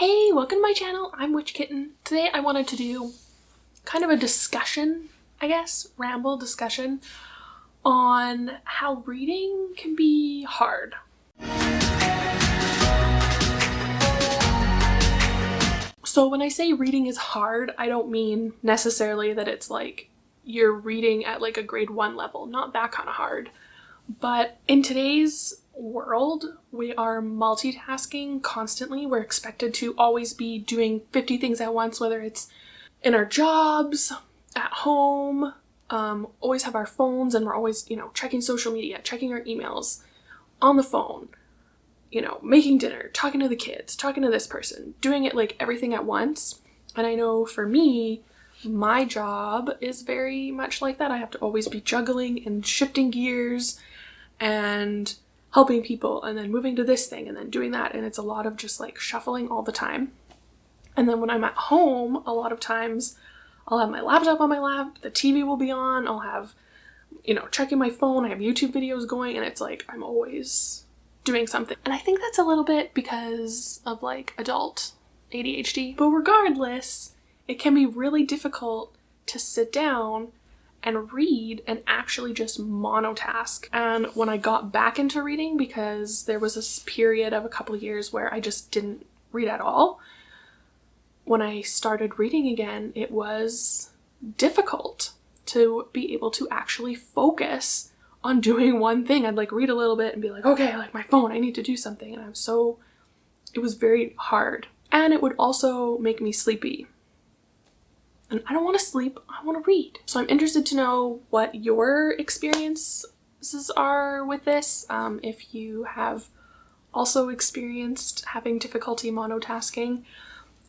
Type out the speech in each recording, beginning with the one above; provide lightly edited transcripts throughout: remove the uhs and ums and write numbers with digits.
Hey, welcome to my channel. I'm Witch Kitten. Today I wanted to do kind of a discussion, I guess, ramble discussion on how reading can be hard. So when I say reading is hard, I don't mean necessarily that it's like you're reading at like a grade 1 level, not that kind of hard. But in today's world, we are multitasking constantly. We're expected to always be doing 50 things at once, whether it's in our jobs, at home, always have our phones, and we're always, checking social media, checking our emails, on the phone, making dinner, talking to the kids, talking to this person, doing it like everything at once. And I know for me, my job is very much like that. I have to always be juggling and shifting gears and helping people and then moving to this thing and then doing that. And it's a lot of just like shuffling all the time. And then when I'm at home, a lot of times I'll have my laptop on my lap, the TV will be on, I'll have, checking my phone, I have YouTube videos going, and it's like I'm always doing something. And I think that's a little bit because of like adult ADHD. But regardless, it can be really difficult to sit down and read and actually just monotask. And when I got back into reading, because there was this period of a couple of years where I just didn't read at all, when I started reading again, it was difficult to be able to actually focus on doing one thing. I'd like read a little bit and be like, okay, like my phone, I need to do something. And it was very hard. And it would also make me sleepy. And I don't want to sleep, I want to read. So I'm interested to know what your experiences are with this. If you have also experienced having difficulty monotasking.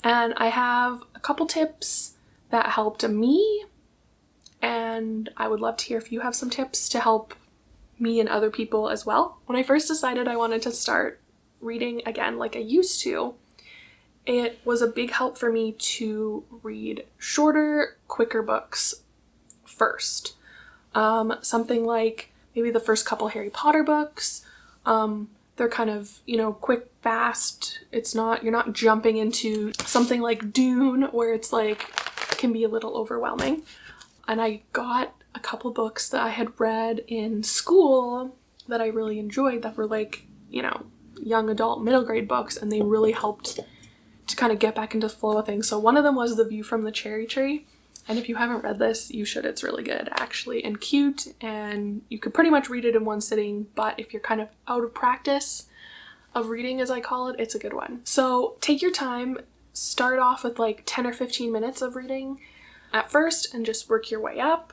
And I have a couple tips that helped me. And I would love to hear if you have some tips to help me and other people as well. When I first decided I wanted to start reading again like I used to, it was a big help for me to read shorter, quicker books first. Something like maybe the first couple Harry Potter books. They're kind of, quick, fast. You're not jumping into something like Dune where it's like, can be a little overwhelming. And I got a couple books that I had read in school that I really enjoyed that were like, young adult middle grade books, and they really helped to kind of get back into the flow of things. So one of them was The View from the Cherry Tree. And if you haven't read this, you should. It's really good, actually, and cute. And you could pretty much read it in one sitting. But if you're kind of out of practice of reading, as I call it, it's a good one. So take your time. Start off with like 10 or 15 minutes of reading at first and just work your way up.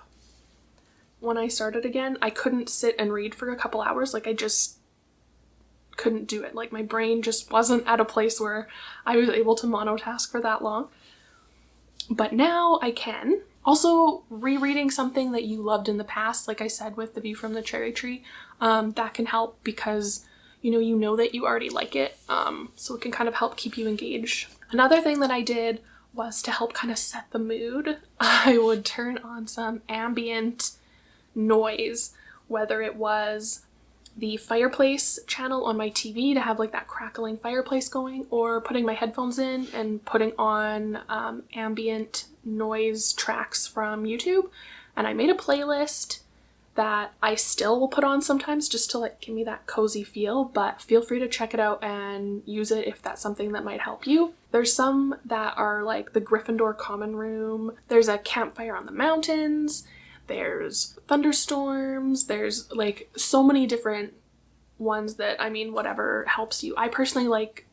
When I started again, I couldn't sit and read for a couple hours. Like I just couldn't do it. Like my brain just wasn't at a place where I was able to monotask for that long. But now I can. Also, rereading something that you loved in the past, like I said with The View from the Cherry Tree, that can help because you know that you already like it, so it can kind of help keep you engaged. Another thing that I did was to help kind of set the mood. I would turn on some ambient noise, whether it was the fireplace channel on my TV to have like that crackling fireplace going, or putting my headphones in and putting on ambient noise tracks from YouTube. And I made a playlist that I still will put on sometimes just to like give me that cozy feel, but feel free to check it out and use it if that's something that might help you. There's some that are like the Gryffindor common room, there's a campfire on the mountains, there's thunderstorms, there's like so many different ones that, whatever helps you. I personally like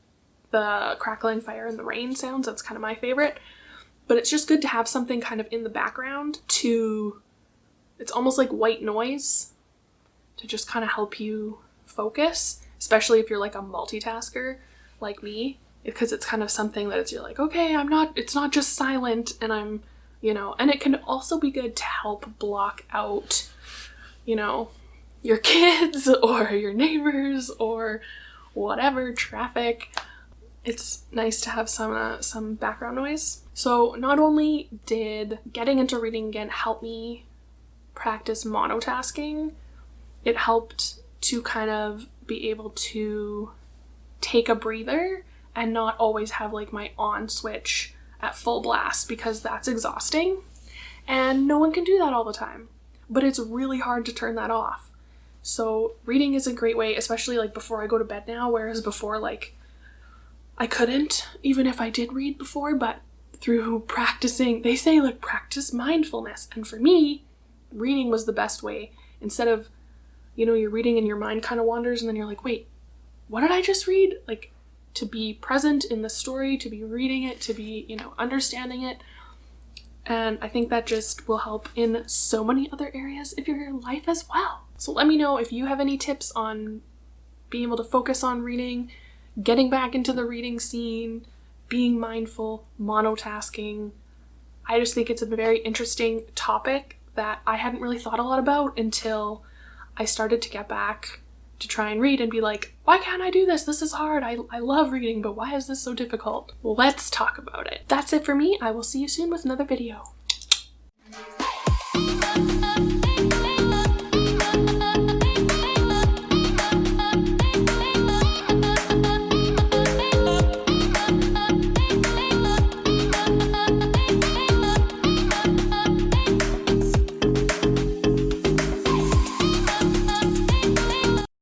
the crackling fire and the rain sounds. That's kind of my favorite. But it's just good to have something kind of in the background it's almost like white noise to just kind of help you focus, especially if you're like a multitasker like me, because it's kind of something that you're like, okay, it's not just silent and I'm and it can also be good to help block out, your kids or your neighbors or whatever, traffic. It's nice to have some background noise. So not only did getting into reading again help me practice monotasking, it helped to kind of be able to take a breather and not always have like my on switch at full blast, because that's exhausting and no one can do that all the time. But it's really hard to turn that off. So reading is a great way, especially like before I go to bed now, whereas before like I couldn't, even if I did read before, but through practicing, they say like practice mindfulness. And for me, reading was the best way. Instead of, you're reading and your mind kind of wanders and then you're like, wait, what did I just read? Like, to be present in the story, to be reading it, to be, understanding it. And I think that just will help in so many other areas of your life as well. So let me know if you have any tips on being able to focus on reading, getting back into the reading scene, being mindful, monotasking. I just think it's a very interesting topic that I hadn't really thought a lot about until I started to get back to try and read and be like, why can't I do this? This is hard. I love reading, but why is this so difficult? Let's talk about it. That's it for me. I will see you soon with another video.